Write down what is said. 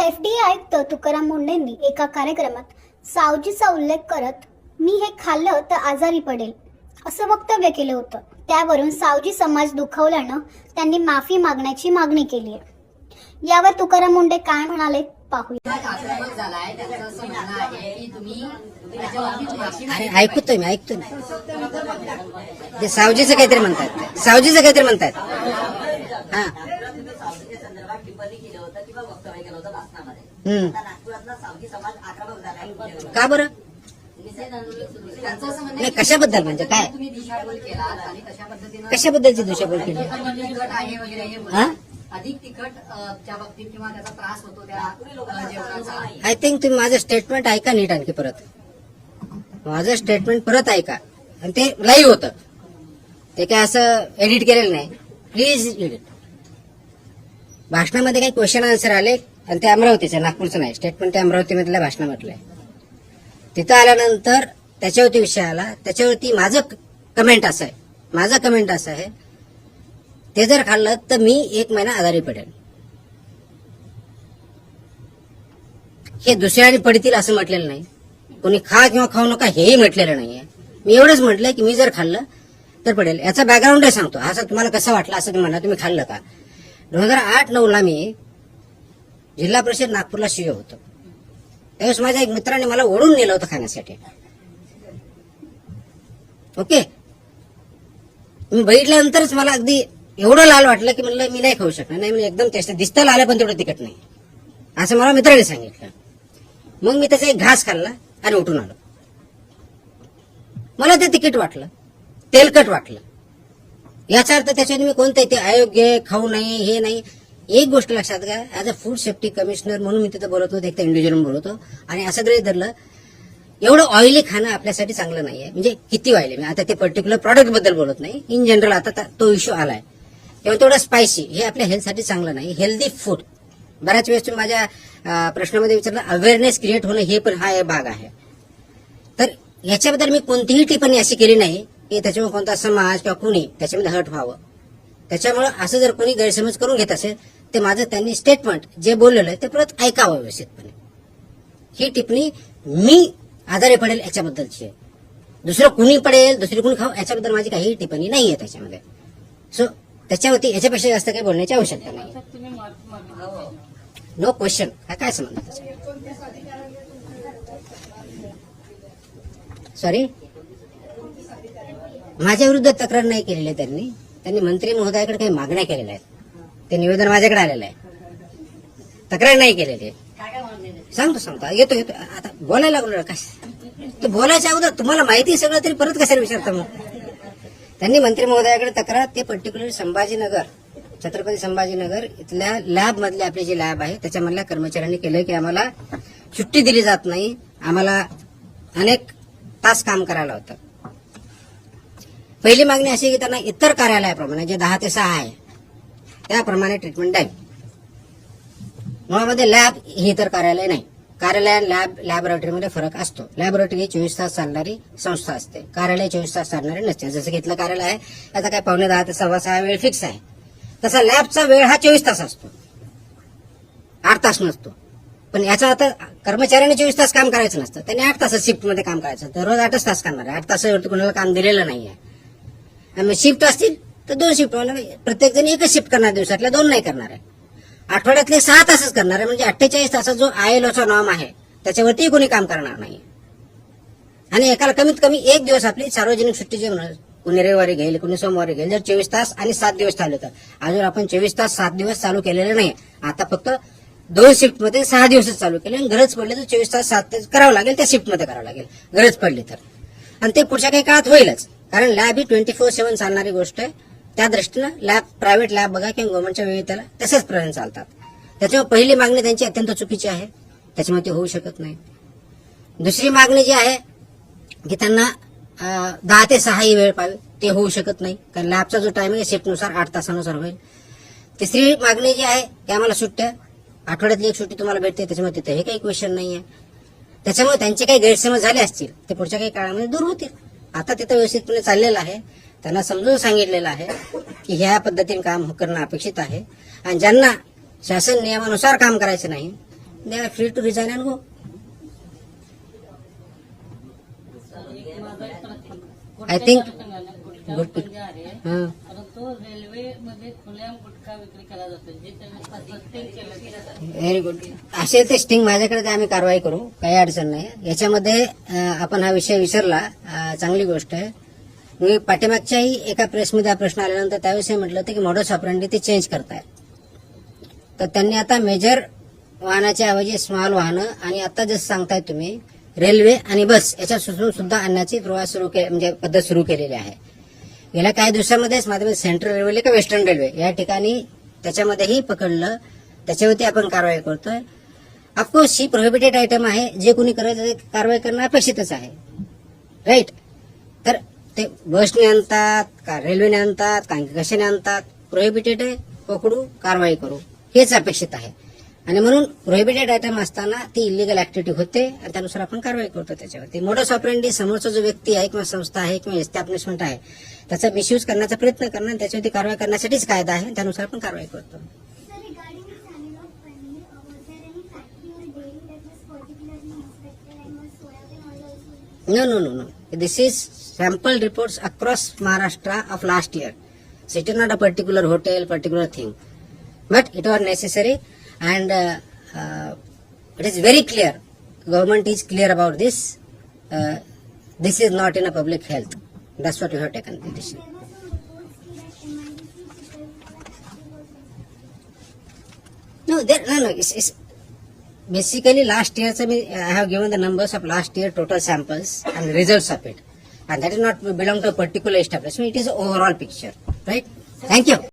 FDA आयुक्त तुकाराम मुंढेंनी एका कार्यक्रमात सावजीचा उल्लेख करत मी हे खाल्लं तर आजारी पडेल असं वक्तव्य केलं होतं. त्यावरून सावजी समाज दुखावल्यानं त्यांनी माफी मागण्याची मागणी केली आहे. यावर तुकाराम मुंढे काय म्हणाले पाहूया. अरे ऐकतोय मी ते सावजीचं काहीतरी म्हणतात हा. का बरं नाही कशाबद्दल म्हणजे काय कशाबद्दलची दिशाभूल केली हा. अधिक तिखटच्या बाबतीत किंवा त्याचा त्रास होतो त्या जेवणाचा. आय थिंक तुम्ही माझं स्टेटमेंट ऐका नीट आणखी माझं स्टेटमेंट परत ऐका. आणि ते लाईव्ह होतं, ते काय असं एडिट केलेलं नाही. Please edit. भाषणामध्ये काही क्वेश्चन आन्सर आले आणि ते अमरावतीचे, नागपूरचं नाही. स्टेटमेंट ते अमरावतीमधल्या भाषणामधलं आहे. तिथं आल्यानंतर त्याच्यावरती विषय आला. त्याच्यावरती माझं कमेंट असं आहे ते जर खाल्लं तर मी 1 महिना आजारी पडेल. हे दुसऱ्याने पडतील असं म्हटलेलं नाही. कोणी खा किंवा खाऊ नका हेही म्हटलेलं नाहीये. मी एवढंच म्हटलंय की मी जर खाल्लं तर पडेल. याचा बॅकग्राऊंडही सांगतो. असं तुम्हाला कसं वाटलं असं तुम्ही तुम्ही खाल्लं का. 2008-9 मी जिल्हा परिषद नागपूरला शिव होतो. त्यावेळेस माझ्या एक मित्राने मला ओढून नेलं होतं खाण्यासाठी. ओके. मी बघितल्यानंतरच मला अगदी एवढं लाल वाटलं की म्हणलं मी नाही खाऊ शकणार. नाही म्हणजे एकदम टेस्ट दिसतं लाल पण तेवढं तिखट नाही असं मला मित्राने सांगितलं. मग मी त्याचा एक घास खाल्ला आणि उठून आलो. मला ते तिखट वाटलं, तेलकट वाटलं. याचा अर्थ त्याच्याने मी कोणते ते अयोग्य खाऊ नये हे नाही. एक गोष्ट लक्षात घ्या, as a food safety commissioner म्हणून मी तिथं बोलत होतो, एक तर इंडिव्हिज्युअल बोलतो. आणि असं गृहीत धरलं एवढं ऑइली खाणं आपल्यासाठी चांगलं नाहीये. म्हणजे किती ऑइली, मी आता ते पर्टिक्युलर प्रॉडक्ट बद्दल बोलत नाही, इन जनरल आता तो इश्यू आलाय. किंवा तेवढं स्पायसी हे आपल्या हेल्थसाठी चांगलं नाही. हेल्दी फूड बऱ्याच वेळेस तुम्ही माझ्या प्रश्नामध्ये विचारलं, अवेअरनेस क्रिएट होणं हे पण हा भाग आहे. तर याच्याबद्दल मी कोणतीही टिप्पणी अशी केली नाही की त्याच्यामुळे कोणता समाज किंवा कुणी त्याच्यामध्ये हर्ट व्हावं. त्याच्यामुळे असं जर कोणी गैरसमज करून घेत असेल ते माझं त्यांनी स्टेटमेंट जे बोललेलं आहे ते परत ऐकावं व्यवस्थितपणे. ही टिप्पणी मी आजारी पडेल याच्याबद्दलची आहे. दुसरं कुणी पडेल, दुसरी कुणी खाऊ याच्याबद्दल माझी काही टिप्पणी नाहीये त्याच्यामध्ये. सो त्याच्यावरती याच्यापेक्षा जास्त काही बोलण्याची आवश्यकता नाही. No question. काय संबंध त्याचा. सॉरी, माझ्या विरुद्ध तक्रार नाही केलेली आहे त्यांनी मंत्री महोदयाकडे काही मागण्या केलेल्या आहेत. ते निवेदन माझ्याकडे आलेलं आहे. तक्रार नाही केलेली आहे. सांगतो येतो आता बोलायला लागलो. काय ते बोलायच्या अगोदर तुम्हाला माहिती सगळं तरी परत कशाला विचारता. मग त्यांनी मंत्री महोदयाकडे तक्रार, ते पर्टिक्युलर संभाजीनगर, छत्रपती संभाजीनगर इथल्या लॅब मधले आपली जी लॅब आहे त्याच्यामधल्या कर्मचाऱ्यांनी केलं की आम्हाला सुट्टी दिली जात नाही, आम्हाला अनेक तास काम करायला होतं. पहिली मागणी अशी की त्यांना इतर कार्यालयाप्रमाणे जे 10 ते 6 आहे त्याप्रमाणे ट्रीटमेंट द्यावी. मुळामध्ये लॅब ही इतर कार्यालय नाही. कार्यालय लॅबोरेटरीमध्ये फरक असतो. लॅबोरेटरी 24 तास चालणारी संस्था असते, कार्यालय 24 तास चालणारे नसते. जसं की इथलं कार्यालय आहे याचा काय 5:45 ते 6:15 वेळ फिक्स आहे, तसा लॅबचा वेळ हा 24 तास असतो, 8 तास नसतो. पण याचा आता कर्मचाऱ्यांनी 24 तास काम करायचं नसतं, त्यांनी 8 तास शिफ्टमध्ये काम करायचं. तर रोज 8च तास करणार आहे. 8 तासावरती कोणाला काम दिलेलं नाहीये. आणि शिफ्ट असतील तर 2 शिफ्ट होणार. प्रत्येक जण एकच शिफ्ट करणार, दिवसातल्या 2 नाही करणार आहे. आठवड्यातले 6 तासच करणार आहे. म्हणजे 48 तासाचा जो ILOचा नॉर्म आहे त्याच्यावरती कोणी काम करणार नाही. आणि एकाला कमीत कमी 1 दिवस आपली सार्वजनिक सुट्टी जे होणार, कोणी रविवारी घेईल, कोणी सोमवारी घेईल. जर 24 तास आणि 7 दिवस चालू तर अजून आपण 24 तास 7 दिवस चालू केलेले नाही. आता फक्त 2 शिफ्टमध्ये 6 दिवसच चालू केले. आणि गरज पडली तर 24 तास 7 तास करावं लागेल, त्या शिफ्टमध्ये करावं लागेल गरज पडली तर. आणि ते पुढच्या काही काळात होईलच, कारण लॅब ही 24/7 चालणारी गोष्ट आहे. त्या दृष्टीनं लॅब, प्रायव्हेट लॅब बघा किंवा गव्हर्नमेंटच्या वेळी त्याला तसेच प्रमाणे चालतात. त्याच्यामुळे पहिली मागणी त्यांची अत्यंत चुकीची आहे, त्याच्यामुळे ते होऊ शकत नाही. दुसरी मागणी जी आहे की त्यांना 10 ते 6 ही वेळ पाहिजे, ते होऊ शकत नाही, कारण लॅबचा जो टाइम आहे शिफ्टनुसार 8 तासानुसार होईल. तिसरी मागणी जी आहे की आम्हाला सुट्ट्या, आठवड्यातली 1 सुट्टी तुम्हाला भेटते, त्याच्यामुळे तिथे हे काही क्वेश्चन नाहीये. त्याच्यामुळे त्यांचे काही गैरसमज झाले असतील ते पुढच्या काही काळामध्ये दूर होतील. आता तिथं व्यवस्थितपणे चाललेलं आहे. त्यांना समजून सांगितलेलं आहे की ह्या पद्धतीने काम करणं अपेक्षित आहे. आणि ज्यांना शासन नियमानुसार काम करायचं नाही, they are free to resign and go. I think good. परंतु रेल्वेमध्ये खुलेआम गुटखा विक्री केला जातो जे त्यांनी सस्टेन केलं. Very good. असे ते स्टिंग माझ्याकडे ते आम्ही कारवाई करू, काही अडचण नाही. याच्यामध्ये आपण हा विषय विसरला, चांगली गोष्ट आहे. मी पाठीमागच्याही एका प्रेसमध्ये हा प्रश्न आल्यानंतर त्यावेळेस म्हटलं होतं की मॉडस ऑपरंडी ते चेंज करताय. तर त्यांनी आता मेजर वाहनाच्या ऐवजी स्मॉल वाहनं आणि आता जसं सांगताय तुम्ही रेल्वे आणि बस याच्यापासून सुद्धा आणण्याची प्रवास सुरू म्हणजे पद्धत सुरू केलेली आहे. गेल्या काही दिवसामध्येच माझ्या सेंट्रल रेल्वे का वेस्टर्न रेल्वे या ठिकाणी त्याच्यामध्येही पकडलं, त्याच्यावरती आपण कारवाई करतोय. ऑफकोर्स ही प्रोहिबिटेड आयटम आहे, जे कोणी करत कारवाई करणं अपेक्षितच आहे, राईट. तर ते बसने आणतात का रेल्वेने आणतात का कशाने आणतात, प्रोहिबिटेड आहे, पकडू कारवाई करू हेच अपेक्षित आहे. आणि म्हणून प्रोहिबिटेड आयटम असताना ती इलिगल ऍक्टिव्हिटी होते आणि त्यानुसार आपण कारवाई करतो त्याच्यावरती. मोडस ऑपरेंडी समोरचा जो व्यक्ती आहे किंवा संस्था आहे किंवा एस्टॅब्लिशमेंट आहे त्याचा मिसयूज करण्याचा प्रयत्न करणं आणि त्याच्यावरती कारवाई करण्यासाठीच कायदा आहे, त्यानुसार आपण कारवाई करतो. Sir, regarding the channel of paneer, was there any factory or dairy that was particularly inspected and was soybean oil also? No, no, no, no. This is sample reports across Maharashtra of last year. So it is not a particular hotel, particular thing. But it was necessary and it is very clear. Government is clear about this. This is not in a public health. That's what we have taken the decision. There were some reports that MIDC people No. It's basically last year. I have given the numbers of last year total samples and results of it, and that is not belong to a particular establishment. It is an overall picture, right? Thank you.